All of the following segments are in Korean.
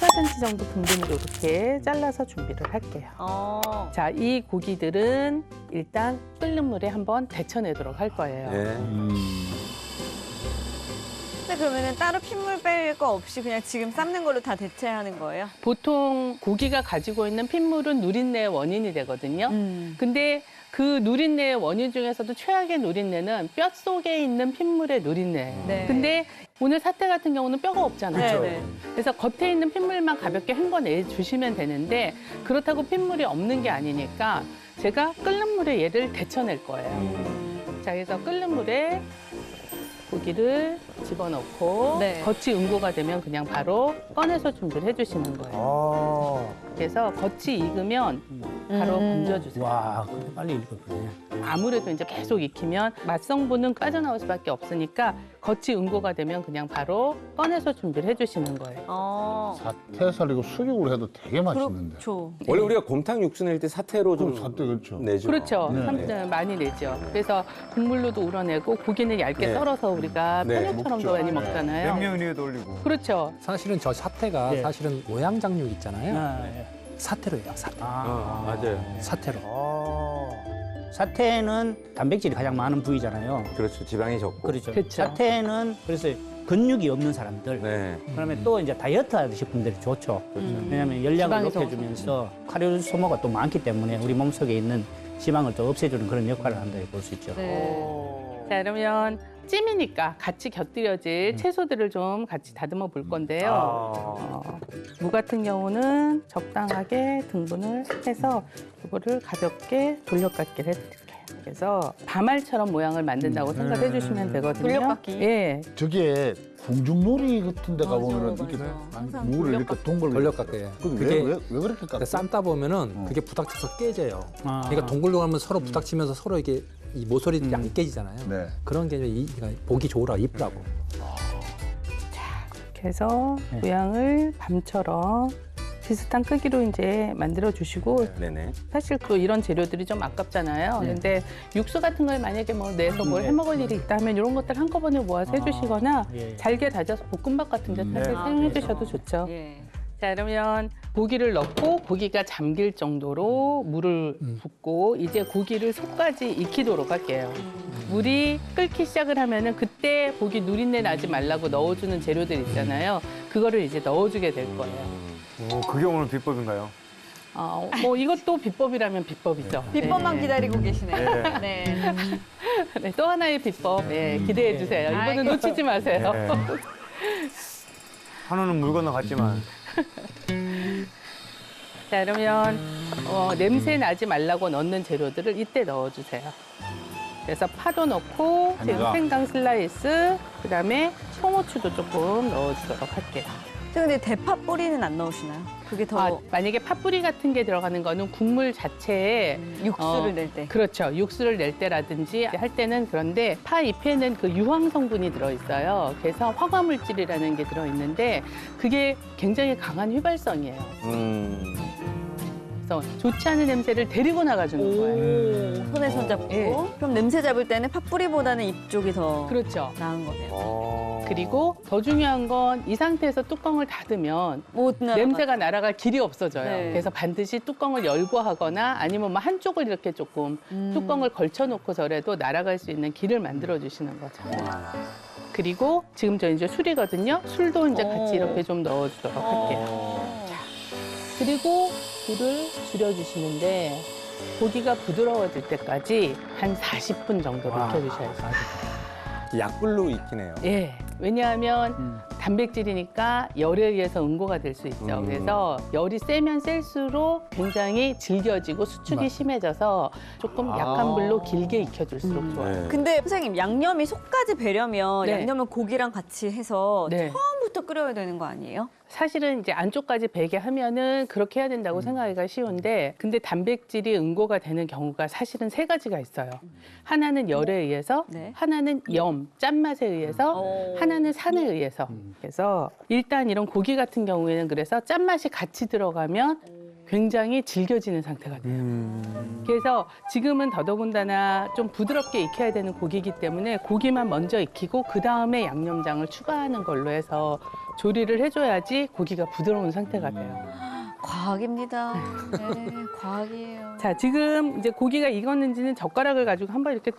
4cm 정도 분근으로 이렇게 잘라서 준비를 할게요. 자, 이 고기들은 일단 끓는 물에 한번 데쳐내도록 할 거예요. 네. 근데 그러면은 따로 핏물 뺄 거 없이 그냥 지금 삶는 걸로 다 대체하는 거예요? 보통 고기가 가지고 있는 핏물은 누린내의 원인이 되거든요. 근데 그 누린내의 원인 중에서도 최악의 누린내는 뼈 속에 있는 핏물의 누린내. 네. 근데 오늘 사태 같은 경우는 뼈가 없잖아요. 네. 그래서 겉에 있는 핏물만 가볍게 헹궈내 주시면 되는데 그렇다고 핏물이 없는 게 아니니까 제가 끓는 물에 얘를 데쳐낼 거예요. 자, 그래서 끓는 물에 고기를 집어넣고 네. 겉이 응고가 되면 그냥 바로 꺼내서 준비를 해주시는 거예요. 그래서 겉이 익으면 바로 건져주세요. 와, 근데 빨리 익었네. 아무래도 이제 계속 익히면 맛성분은 빠져나올 수밖에 없으니까 겉이 응고가 되면 그냥 바로 꺼내서 준비를 해주시는 거예요. 사태살 이거 수육으로 해도 되게 맛있는데. 그렇죠. 원래 우리가 곰탕 육수 낼 때 사태로 좀 사태 그렇죠. 내죠. 그렇죠. 네. 삼 많이 내죠. 그래서 국물로도 우러내고 고기는 얇게 네. 썰어서 우리가 네. 편육처럼도 먹죠. 많이 네. 먹잖아요. 냉면 위에도 올리고. 그렇죠. 사실은 저 사태가 네. 사실은 모양장육 있잖아요. 아, 예. 사태로 해요, 사태. 맞아요. 사태로. 사태는 단백질이 가장 많은 부위잖아요. 그렇죠. 지방이 적고. 그렇죠. 그쵸. 사태는 그래서 근육이 없는 사람들. 네. 그다음에 또 이제 다이어트 하시는 분들이 좋죠. 왜냐하면 열량을 지방이 높여주면서 칼로리 소모가 또 많기 때문에 우리 몸속에 있는 지방을 또 없애주는 그런 역할을 한다고 볼 수 있죠. 자, 그러면 찜이니까 같이 곁들여질 채소들을 좀 같이 다듬어 볼 건데요. 무 같은 경우는 적당하게 등분을 해서 이거를 가볍게 돌려깎기를 해드릴게요. 그래서 다말처럼 모양을 만든다고 생각해 주시면 되거든요. 돌려깎기? 예. 저게 궁중놀이 같은 데 가보면은 맞아, 이렇게 맞아. 항상 무를 이렇게 동글 돌려깎아요. 그게 왜 그렇게 깎아? 삶다 보면은 그게 부닥쳐서 깨져요. 아. 그러니까 동글동글하면 서로 부닥치면서 서로 이게 이 모서리 안 깨지잖아요. 네. 그런 게 그러니까 보기 좋으라 이쁘라고. 이렇게 해서 모양을 밤처럼 비슷한 크기로 이제 만들어 주시고 네네. 사실 또 이런 재료들이 좀 아깝잖아요. 근데 육수 같은 걸 만약에 뭐 내서 뭘 해 먹을 일이 있다 하면 이런 것들 한꺼번에 모아서 해주시거나 예. 잘게 다져서 볶음밥 같은 데 사실 사용해 주셔도 좋죠. 예. 자, 그러면 고기를 넣고 고기가 잠길 정도로 물을 붓고 이제 고기를 속까지 익히도록 할게요. 물이 끓기 시작을 하면은 그때 고기 누린내 나지 말라고 넣어주는 재료들 있잖아요. 그거를 이제 넣어주게 될 거예요. 그게 오늘 비법인가요? 뭐 이것도 비법이라면 비법이죠. 비법만 네. 기다리고 계시네요. 네. 네, 또 하나의 비법 기대해 주세요. 이번엔 아이고. 놓치지 마세요. 네. 한우는 물 건너 갔지만. 자, 그러면 냄새 나지 말라고 넣는 재료들을 이때 넣어주세요. 그래서 파도 넣고 지금 간장. 생강 슬라이스, 그다음에 통후추도 조금 넣어주도록 할게요. 근데 대파 뿌리는 안 넣으시나요? 그게 더 만약에 팥뿌리 같은 게 들어가는 거는 국물 자체에 육수를 낼 때. 그렇죠. 육수를 낼 때라든지 할 때는 그런데 파 잎에는 그 유황 성분이 들어있어요. 그래서 화과 물질이라는 게 들어있는데 그게 굉장히 강한 휘발성이에요. 그래서 좋지 않은 냄새를 데리고 나가주는 거예요. 손에 손잡고. 예. 그럼 냄새 잡을 때는 팥뿌리보다는 잎 쪽이 더 그렇죠. 나은 거네요. 그리고 더 중요한 건 이 상태에서 뚜껑을 닫으면 못 냄새가 날아갈 길이 없어져요. 네. 그래서 반드시 뚜껑을 열고 하거나 아니면 뭐 한쪽을 이렇게 조금 뚜껑을 걸쳐놓고서라도 날아갈 수 있는 길을 만들어 주시는 거죠. 그리고 지금 저 이제 술이거든요. 술도 이제 같이 이렇게 좀 넣어주도록 할게요. 그리고 불을 줄여주시는데 고기가 부드러워질 때까지 한 40분 정도 익혀주셔야 돼요. 약불로 익히네요. 예. 왜냐하면 단백질이니까 열에 의해서 응고가 될 수 있죠. 그래서 열이 세면 셀수록 굉장히 질겨지고 수축이 심해져서 조금 약한 불로 길게 익혀줄수록 좋아요. 네. 근데 선생님 양념이 속까지 배려면 네. 양념을 고기랑 같이 해서 네. 처음부터 끓여야 되는 거 아니에요? 사실은 이제 안쪽까지 배게 하면은 그렇게 해야 된다고 생각하기가 쉬운데 근데 단백질이 응고가 되는 경우가 사실은 세 가지가 있어요. 하나는 열에 의해서, 네. 하나는 짠맛에 의해서, 오. 하나는 산에 의해서. 그래서 일단 이런 고기 같은 경우에는 그래서 짠맛이 같이 들어가면 굉장히 질겨지는 상태가 돼요. 그래서 지금은 더더군다나 좀 부드럽게 익혀야 되는 고기이기 때문에 고기만 먼저 익히고 그 다음에 양념장을 추가하는 걸로 해서 조리를 해줘야지 고기가 부드러운 상태가 돼요. 과학입니다. 네, 과학이에요. 자, 지금 이제 고기가 익었는지는 젓가락을 가지고 한번 이렇게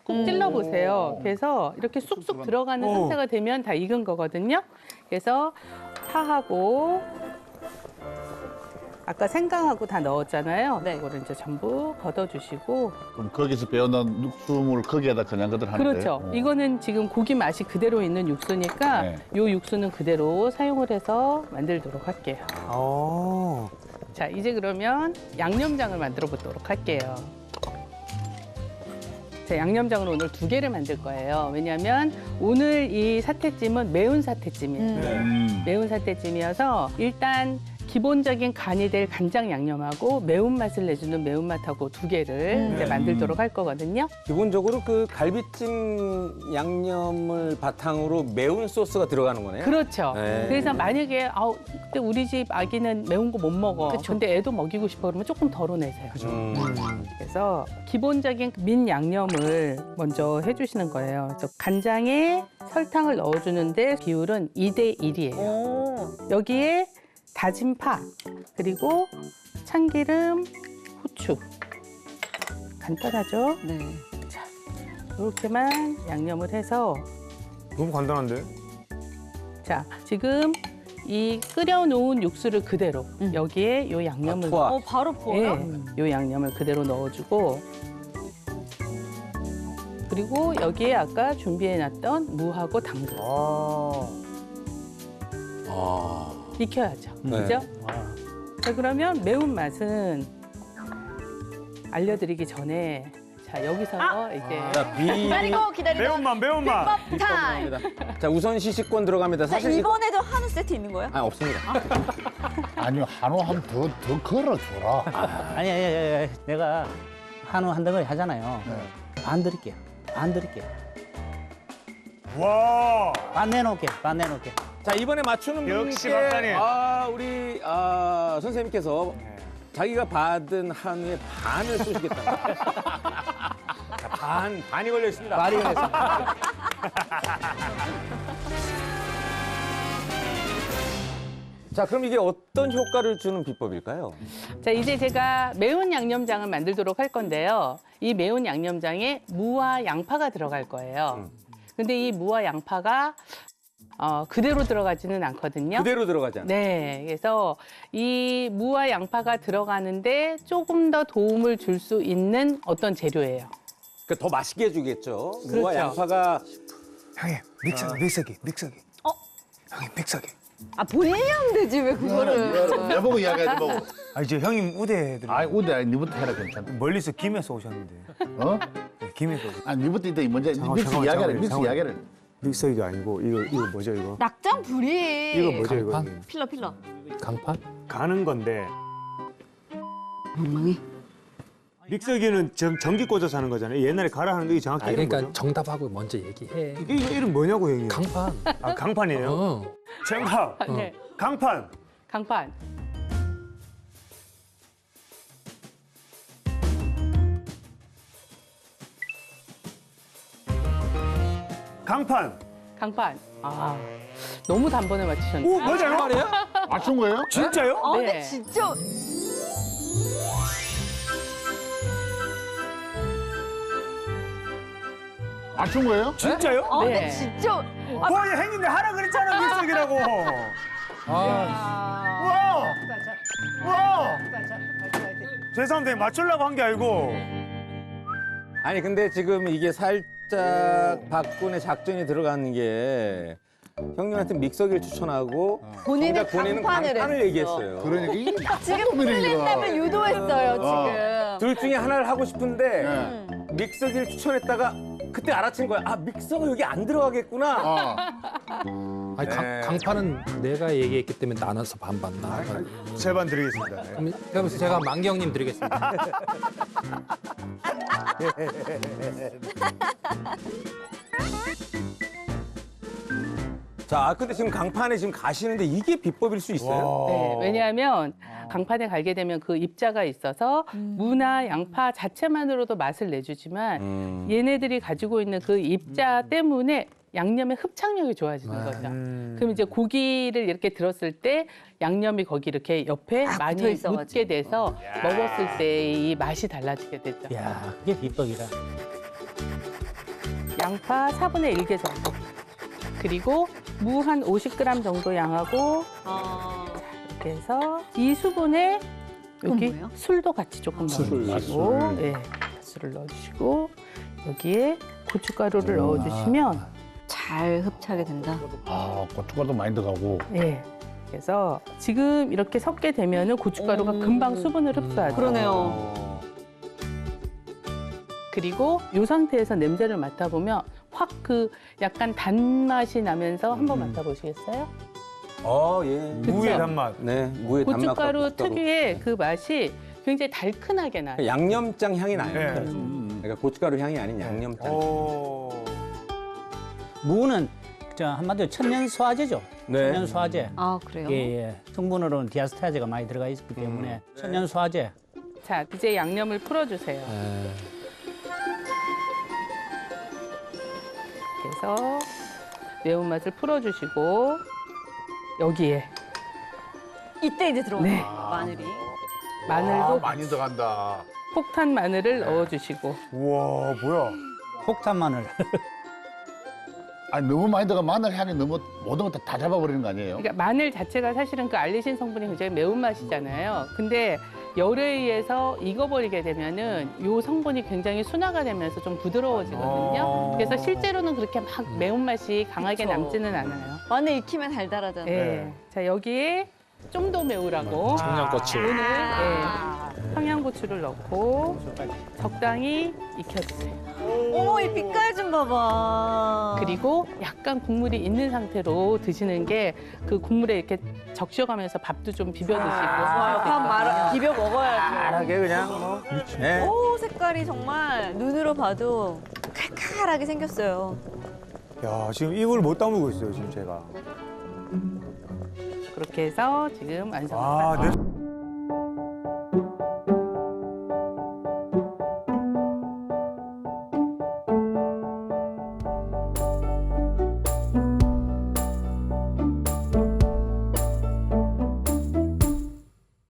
꼭 찔러보세요. 그래서 이렇게 쑥쑥 들어가는 상태가 되면 다 익은 거거든요. 그래서 파하고 아까 생강하고 다 넣었잖아요. 네. 그거를 이제 전부 걷어주시고. 그럼 거기서 빼어난 육수물 거기에다 그냥 그들 하는데. 그렇죠. 이거는 지금 고기 맛이 그대로 있는 육수니까 네. 요 육수는 그대로 사용을 해서 만들도록 할게요. 어. 자, 이제 그러면 양념장을 만들어 보도록 할게요. 자, 양념장을 오늘 2개를 만들 거예요. 왜냐하면 오늘 이 사태찜은 매운 사태찜이에요. 매운 사태찜이어서 일단 기본적인 간이 될 간장 양념하고 매운맛을 내주는 매운맛하고 2개를 이제 만들도록 할 거거든요. 기본적으로 그 갈비찜 양념을 바탕으로 매운 소스가 들어가는 거네요. 그렇죠. 네. 그래서 만약에 그때 우리 집 아기는 매운 거 못 먹어. 근데 애도 먹이고 싶어 그러면 조금 덜어내세요. 그래서 기본적인 민 양념을 먼저 해주시는 거예요. 그래서 간장에 설탕을 넣어주는데 비율은 2대 1이에요. 오. 여기에 다진 파, 그리고 참기름, 후추. 간단하죠? 네. 이렇게만 양념을 해서 너무 간단한데? 자, 지금 이 끓여놓은 육수를 그대로 여기에 요 양념을 투하. 바로 부어요? 예, 요 양념을 그대로 넣어주고 그리고 여기에 아까 준비해놨던 무하고 당근 익혀야죠. 네. 그죠? 자, 그러면 매운맛은 알려드리기 전에 자, 여기서 이제 자, 기다리고 기다리고. 매운맛. 타임. 자, 우선 시식권 들어갑니다. 자, 사실 이거 이번에도 한우 세트 있는 거예요? 없습니다. 아니요, 한우 한 더 걸어줘라. 아니. 내가 한우 한 덩어리 하잖아요. 안 드릴게요. 안 드릴게요. 와. 반 내놓을게. 반 내놓을게. 자, 이번에 맞추는 역시 분께 박사님. 우리 선생님께서 자기가 받은 한우의 반을 쏘시겠다. 반이 걸려 있습니다. 말이 그랬습니다. 자, 그럼 이게 어떤 효과를 주는 비법일까요? 자, 이제 제가 매운 양념장을 만들도록 할 건데요. 이 매운 양념장에 무와 양파가 들어갈 거예요. 근데 이 무와 양파가 그대로 들어가지는 않거든요. 그대로 들어가지 않아요. 네, 그래서 이 무와 양파가 들어가는데 조금 더 도움을 줄 수 있는 어떤 재료예요. 그러니까 더 맛있게 해주겠죠. 무와 그렇죠. 양파가 형님, 믹서기. 형님, 믹서기. 본인이 하면 되지 왜 그거를. 내보고 이야기하지 뭐. 이제 형님 우대 해드려. 우대 니부터 해라 괜찮아. 멀리서 김에서 오셨는데. 어? 네, 김에서 오셨. 니부터 이따 먼저 잠깐만, 믹스 잠깐만, 이야기하래. 잠깐만, 믹스 잠깐만. 이야기하래. 믹서기가 아니고 이거 뭐죠 이거? 낙장 불이. 이거 뭐죠 이거? 강판? 필러. 강판? 가는 건데. 엉망이. 믹서기는 전기 꽂아서 하는 거잖아요. 옛날에 가라 하는 거 이게 정확히 이름 그러니까 뭐죠? 정답하고 먼저 얘기해. 이게 이름 뭐냐고 형님? 강판. 강판이에요? 어. 정답. 네, 강판. 강판. 강판. 강판. 너무 단번에 맞추셨네요. 오 맞아요? 말이야? 맞춘 거예요? 진짜요? 근데 네. 진짜. 맞춘 거예요? 진짜요? 근데 네. 진짜. 와, 야, 형님들 하라 그랬잖아 믹서기라고. 아, 와. 죄송한데 맞추려고 한 게 아니고. 아니 근데 지금 이게 살짝 박군의 작전이 들어가는 게 형님한테 믹서기를 추천하고 본인은 정작 본인은 강판을 강판을 했어. 얘기했어요. 그러니까 이게 지금 틀린다면 유도했어요 지금. 둘 중에 하나를 하고 싶은데 네. 믹서기를 추천했다가 그때 알아챈 거야. 그가 여기 안 들어가겠구나. 아니, 네. 강판은 내가 얘기했기 때문에 나눠서 반반. 제반 드리겠습니다. 네. 그러면서 제가 만경님 드리겠습니다. 자, 근데 지금 강판에 지금 가시는데 이게 비법일 수 있어요? 네, 왜냐하면 강판에 갈게 되면 그 입자가 있어서 무나 양파 자체만으로도 맛을 내주지만 얘네들이 가지고 있는 그 입자 때문에 양념의 흡착력이 좋아지는 거죠. 그럼 이제 고기를 이렇게 들었을 때 양념이 거기 이렇게 옆에 많이 붙어 있어가지고. 묻게 돼서 먹었을 때 이 맛이 달라지게 되죠. 야, 그게 비법이라. 양파 4분의 1개 정도. 그리고 무 한 50g 정도 양하고 이렇게 해서 이 수분에 여기 뭐예요? 술도 같이 조금 넣어주시고, 예, 술을 넣어주시고 여기에 고춧가루를 넣어주시면, 잘 흡착이 된다. 아, 고춧가루 많이 들어가고. 예. 그래서 지금 이렇게 섞게 되면은 고춧가루가 금방 수분을 흡수하죠. 그러네요. 그리고 이 상태에서 냄새를 맡아보면 확 그 약간 단맛이 나면서 한번 맡아보시겠어요? 예. 무의 단맛. 네, 무의 단맛과 고춧가루 특유의 그 맛이 굉장히 달큰하게 나요. 양념장 향이 나요. 네. 그러니까 고춧가루 향이 아닌 양념장. 무는 한마디로 천연 소화제죠. 네. 천연 소화제. 아, 그래요? 예. 성분으로는 디아스타제가 많이 들어가 있기 때문에 천연 소화제. 자, 이제 양념을 풀어주세요. 그래서 매운맛을 풀어주시고 여기에 이때 이제 들어오네. 네. 마늘이. 마늘도 많이 들어간다. 폭탄 마늘을 넣어주시고 우와, 뭐야. 폭탄 마늘. 아니, 너무 많이 들어가 마늘 향이 너무 모든 거 다 잡아버리는 거 아니에요? 그러니까 마늘 자체가 사실은 그 알리신 성분이 굉장히 매운맛이잖아요. 근데 열에 의해서 익어버리게 되면은 요 성분이 굉장히 순화가 되면서 좀 부드러워지거든요. 그래서 실제로는 그렇게 막 매운맛이 강하게 그쵸. 남지는 않아요. 마늘 익히면 달달하잖아요. 예. 자, 여기에 좀 더 매우라고 청양고추. 오늘 청양고추를 넣고 적당히 익혀주세요. 어머, 이 빛깔 좀 봐봐. 그리고 약간 국물이 있는 상태로 드시는 게 그 국물에 이렇게 적셔가면서 밥도 좀 비벼 드시고 밥 말아 비벼 먹어야죠. 하게 그냥 뭐. 네. 오, 색깔이 정말 눈으로 봐도 칼칼하게 생겼어요. 야, 지금 입을 못 다물고 있어요, 지금 제가. 그렇게 해서 지금 완성을 아, 아, 네.